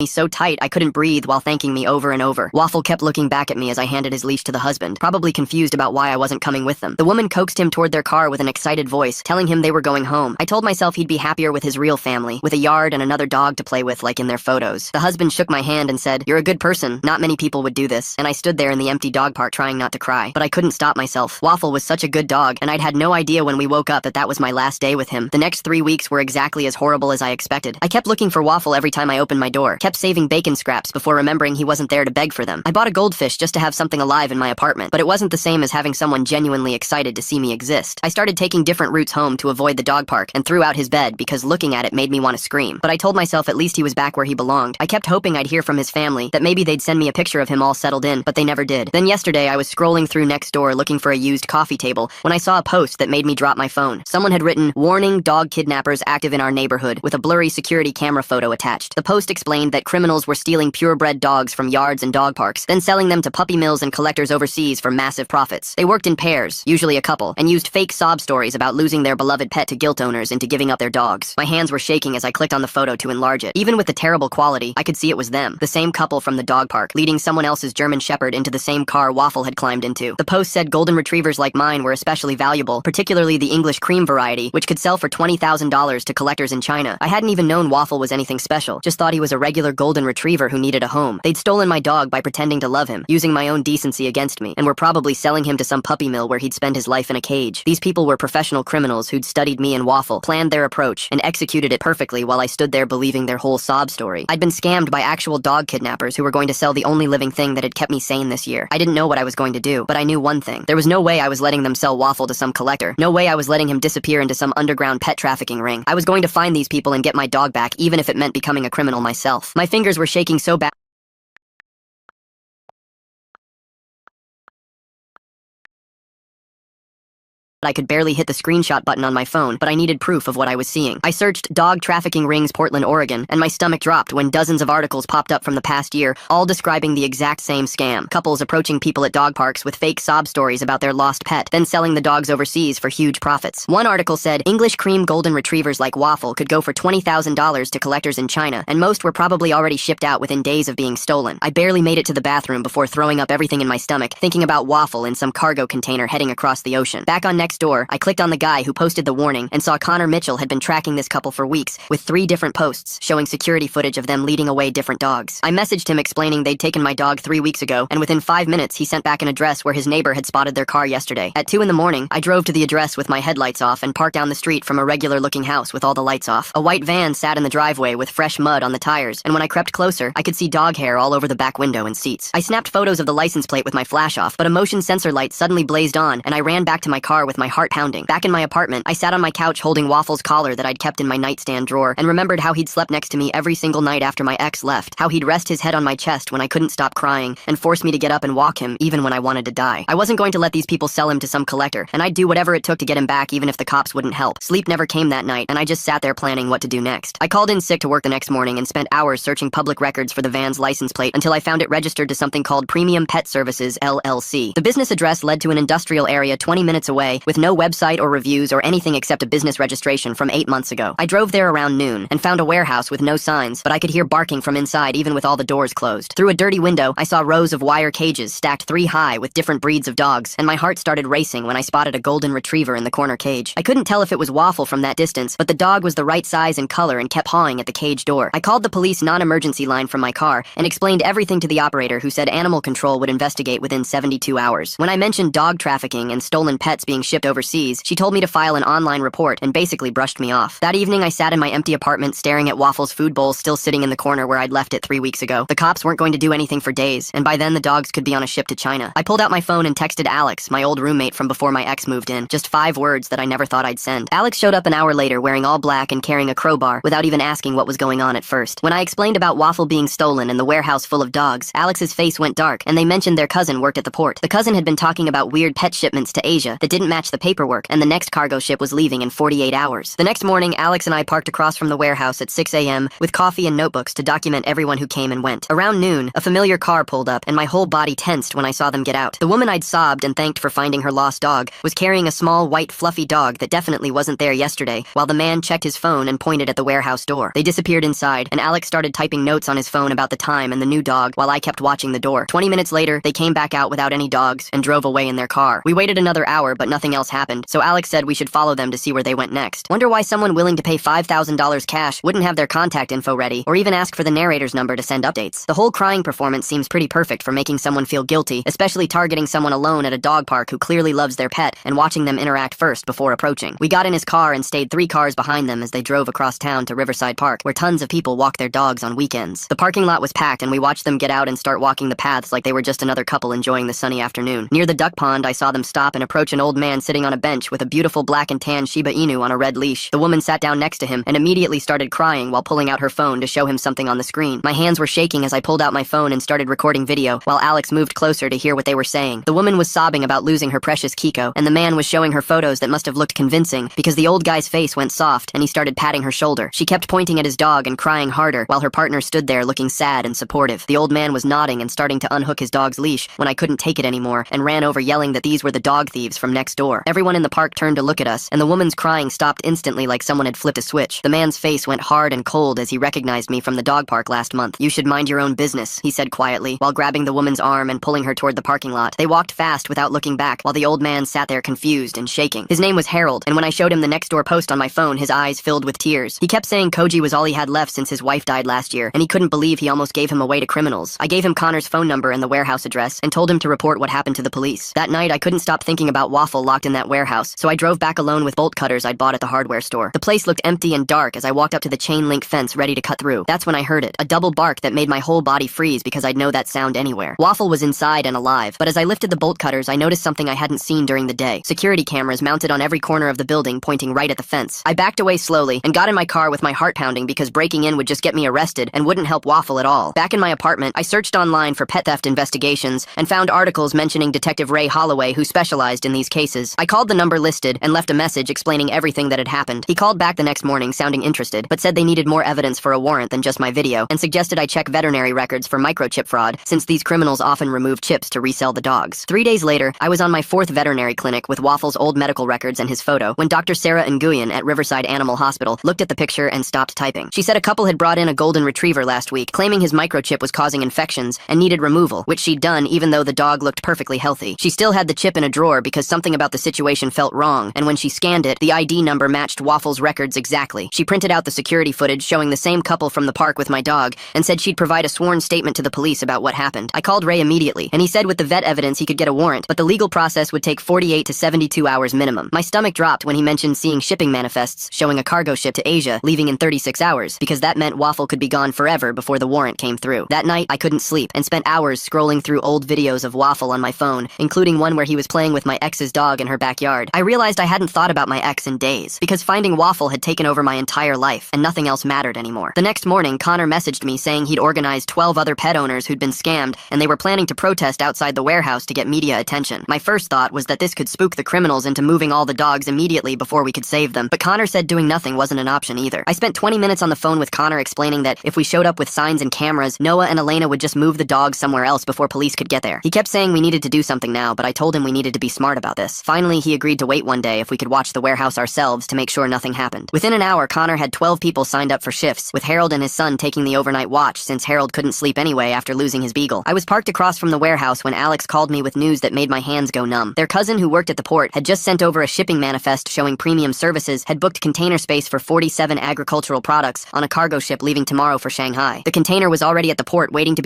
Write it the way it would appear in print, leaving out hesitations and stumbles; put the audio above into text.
me so tight I couldn't breathe while thanking me over and over. Waffle kept looking back at me as I handed his leash to the husband, probably confused about why I wasn't coming with them. The woman coaxed him toward their car with an excited voice, telling him they were going home. I told myself he'd be happier with his real family, with a yard and another dog to play with like in their photos. The husband shook my hand and said, "You're a good person. Not many people would do this." And I stood there in the empty dog park trying not to cry. But I couldn't stop myself. Waffle was such a good dog, and I'd had no idea when we woke up that that was my last day with him. The next 3 weeks were exactly as horrible as I expected. I kept looking for Waffle every time I opened my door, kept saving bacon scraps before remembering he wasn't there to beg for them. I bought a goldfish just to have something alive in my apartment, but it wasn't the same as having someone genuinely excited to see me exist. I started taking different routes home to avoid the dog park and threw out his bed because looking at it made me want to scream. But I told myself at least he was back where he belonged. I kept hoping I'd hear from his family, that maybe they'd send me a picture of him all settled in, but they never did. Then yesterday I was scrolling through Nextdoor looking for a used coffee table when I saw a post that made me drop my phone. Someone had written, "Warning, dog kidnappers active in our neighborhood," with a blurry security camera photo attached. The post explained that criminals were stealing purebred dogs from yards and dog parks, then selling them to puppy mills and collectors overseas for massive profits. They worked in pairs, usually a couple, and used fake sob stories about losing their beloved pet to guilt owners into giving up their dogs. My hands were shaking as I clicked on the photo to enlarge it. Even with the terrible quality, I could see it was them, the same couple from the dog park, leading someone else's German Shepherd into the same car Waffle had climbed into. The post said golden retrievers like mine were especially valuable, particularly the English cream variety, which could sell for $20,000 to collectors in China. I hadn't even known Waffle was anything special, just thought he was a regular golden retriever who needed a home. They'd stolen my dog by pretending to love him, using my own decency against me, and were probably selling him to some puppy mill where he'd spend his life in a cage. These people were professional criminals who'd studied me and Waffle, planned their approach, and executed it perfectly while I stood there believing their whole sob story. I'd been scammed by actual dog kidnappers who were going to sell the only living thing that had kept me sane this year. I didn't know what I was going to do, but I knew one thing. There was no way I was letting them sell Waffle to some collector. No way I was letting him disappear into some underground pet trafficking ring. I was going to find these people and get my dog back, even if it meant becoming a criminal myself. My fingers were shaking so bad I could barely hit the screenshot button on my phone, but I needed proof of what I was seeing. I searched dog trafficking rings Portland, Oregon, and my stomach dropped when dozens of articles popped up from the past year, all describing the exact same scam. Couples approaching people at dog parks with fake sob stories about their lost pet, then selling the dogs overseas for huge profits. One article said, English cream golden retrievers like Waffle could go for $20,000 to collectors in China, and most were probably already shipped out within days of being stolen. I barely made it to the bathroom before throwing up everything in my stomach, thinking about Waffle in some cargo container heading across the ocean. Back on Nextdoor, I clicked on the guy who posted the warning and saw Connor Mitchell had been tracking this couple for weeks, with 3 different posts showing security footage of them leading away different dogs. I messaged him explaining they'd taken my dog 3 weeks ago, and within 5 minutes he sent back an address where his neighbor had spotted their car yesterday. At 2 in the morning, I drove to the address with my headlights off and parked down the street from a regular-looking house with all the lights off. A white van sat in the driveway with fresh mud on the tires, and when I crept closer, I could see dog hair all over the back window and seats. I snapped photos of the license plate with my flash off, but a motion sensor light suddenly blazed on, and I ran back to my car with my heart pounding. Back in my apartment, I sat on my couch holding Waffle's collar that I'd kept in my nightstand drawer and remembered how he'd slept next to me every single night after my ex left, how he'd rest his head on my chest when I couldn't stop crying and force me to get up and walk him even when I wanted to die. I wasn't going to let these people sell him to some collector, and I'd do whatever it took to get him back even if the cops wouldn't help. Sleep never came that night, and I just sat there planning what to do next. I called in sick to work the next morning and spent hours searching public records for the van's license plate until I found it registered to something called Premium Pet Services, LLC. The business address led to an industrial area 20 minutes away with no website or reviews or anything except a business registration from 8 months ago. I drove there around noon and found a warehouse with no signs, but I could hear barking from inside even with all the doors closed. Through a dirty window, I saw rows of wire cages stacked 3 high with different breeds of dogs, and my heart started racing when I spotted a golden retriever in the corner cage. I couldn't tell if it was Waffle from that distance, but the dog was the right size and color and kept pawing at the cage door. I called the police non-emergency line from my car and explained everything to the operator, who said animal control would investigate within 72 hours. When I mentioned dog trafficking and stolen pets being shipped overseas, she told me to file an online report and basically brushed me off. That evening, I sat in my empty apartment staring at Waffle's food bowl still sitting in the corner where I'd left it 3 weeks ago. The cops weren't going to do anything for days, and by then the dogs could be on a ship to China. I pulled out my phone and texted Alex, my old roommate from before my ex moved in, just 5 words that I never thought I'd send. Alex showed up an hour later wearing all black and carrying a crowbar without even asking what was going on at first. When I explained about Waffle being stolen and the warehouse full of dogs, Alex's face went dark, and they mentioned their cousin worked at the port. The cousin had been talking about weird pet shipments to Asia that didn't match the paperwork, and the next cargo ship was leaving in 48 hours. The next morning, Alex and I parked across from the warehouse at 6 a.m. with coffee and notebooks to document everyone who came and went. Around noon, a familiar car pulled up, and my whole body tensed when I saw them get out. The woman I'd sobbed and thanked for finding her lost dog was carrying a small, white, fluffy dog that definitely wasn't there yesterday, while the man checked his phone and pointed at the warehouse door. They disappeared inside, and Alex started typing notes on his phone about the time and the new dog while I kept watching the door. 20 minutes later, they came back out without any dogs and drove away in their car. We waited another hour, but nothing else happened, so Alex said we should follow them to see where they went next. Wonder why someone willing to pay $5,000 cash wouldn't have their contact info ready, or even ask for the narrator's number to send updates. The whole crying performance seems pretty perfect for making someone feel guilty, especially targeting someone alone at a dog park who clearly loves their pet and watching them interact first before approaching. We got in his car and stayed 3 cars behind them as they drove across town to Riverside Park, where tons of people walk their dogs on weekends. The parking lot was packed, and we watched them get out and start walking the paths like they were just another couple enjoying the sunny afternoon. Near the duck pond, I saw them stop and approach an old man sitting on a bench with a beautiful black and tan Shiba Inu on a red leash. The woman sat down next to him and immediately started crying while pulling out her phone to show him something on the screen. My hands were shaking as I pulled out my phone and started recording video, while Alex moved closer to hear what they were saying. The woman was sobbing about losing her precious Kiko, and the man was showing her photos that must have looked convincing because the old guy's face went soft and he started patting her shoulder. She kept pointing at his dog and crying harder while her partner stood there looking sad and supportive. The old man was nodding and starting to unhook his dog's leash when I couldn't take it anymore and ran over yelling that these were the dog thieves from next door. Everyone in the park turned to look at us, and the woman's crying stopped instantly like someone had flipped a switch. The man's face went hard and cold as he recognized me from the dog park last month. "You should mind your own business," he said quietly, while grabbing the woman's arm and pulling her toward the parking lot. They walked fast without looking back, while the old man sat there confused and shaking. His name was Harold, and when I showed him the next door post on my phone, his eyes filled with tears. He kept saying Koji was all he had left since his wife died last year, and he couldn't believe he almost gave him away to criminals. I gave him Connor's phone number and the warehouse address, and told him to report what happened to the police. That night, I couldn't stop thinking about Waffle locked in that warehouse, so I drove back alone with bolt cutters I'd bought at the hardware store. The place looked empty and dark as I walked up to the chain link fence ready to cut through. That's when I heard it, a double bark that made my whole body freeze because I'd know that sound anywhere. Waffle was inside and alive, but as I lifted the bolt cutters, I noticed something I hadn't seen during the day. Security cameras mounted on every corner of the building pointing right at the fence. I backed away slowly and got in my car with my heart pounding because breaking in would just get me arrested and wouldn't help Waffle at all. Back in my apartment, I searched online for pet theft investigations and found articles mentioning Detective Ray Holloway, who specialized in these cases. I called the number listed and left a message explaining everything that had happened. He called back the next morning sounding interested, but said they needed more evidence for a warrant than just my video, and suggested I check veterinary records for microchip fraud, since these criminals often remove chips to resell the dogs. 3 days later, I was on my 4th veterinary clinic with Waffle's old medical records and his photo when Dr. Sarah Nguyen at Riverside Animal Hospital looked at the picture and stopped typing. She said a couple had brought in a golden retriever last week, claiming his microchip was causing infections and needed removal, which she'd done even though the dog looked perfectly healthy. She still had the chip in a drawer because something about the situation felt wrong, and when she scanned it, the ID number matched Waffle's records exactly. She printed out the security footage showing the same couple from the park with my dog and said she'd provide a sworn statement to the police about what happened. I called Ray immediately, and he said with the vet evidence he could get a warrant, but the legal process would take 48 to 72 hours minimum. My stomach dropped when he mentioned seeing shipping manifests showing a cargo ship to Asia leaving in 36 hours, because that meant Waffle could be gone forever before the warrant came through. That night, I couldn't sleep and spent hours scrolling through old videos of Waffle on my phone, including one where he was playing with my ex's dog in her backyard. I realized I hadn't thought about my ex in days, because finding Waffle had taken over my entire life, and nothing else mattered anymore. The next morning, Connor messaged me saying he'd organized 12 other pet owners who'd been scammed, and they were planning to protest outside the warehouse to get media attention. My first thought was that this could spook the criminals into moving all the dogs immediately before we could save them, but Connor said doing nothing wasn't an option either. I spent 20 minutes on the phone with Connor explaining that if we showed up with signs and cameras, Noah and Elena would just move the dogs somewhere else before police could get there. He kept saying we needed to do something now, but I told him we needed to be smart about this. Finally, he agreed to wait one day if we could watch the warehouse ourselves to make sure nothing happened. Within an hour, Connor had 12 people signed up for shifts, with Harold and his son taking the overnight watch since Harold couldn't sleep anyway after losing his beagle. I was parked across from the warehouse when Alex called me with news that made my hands go numb. Their cousin who worked at the port had just sent over a shipping manifest showing Premium Services had booked container space for 47 agricultural products on a cargo ship leaving tomorrow for Shanghai. The container was already at the port waiting to be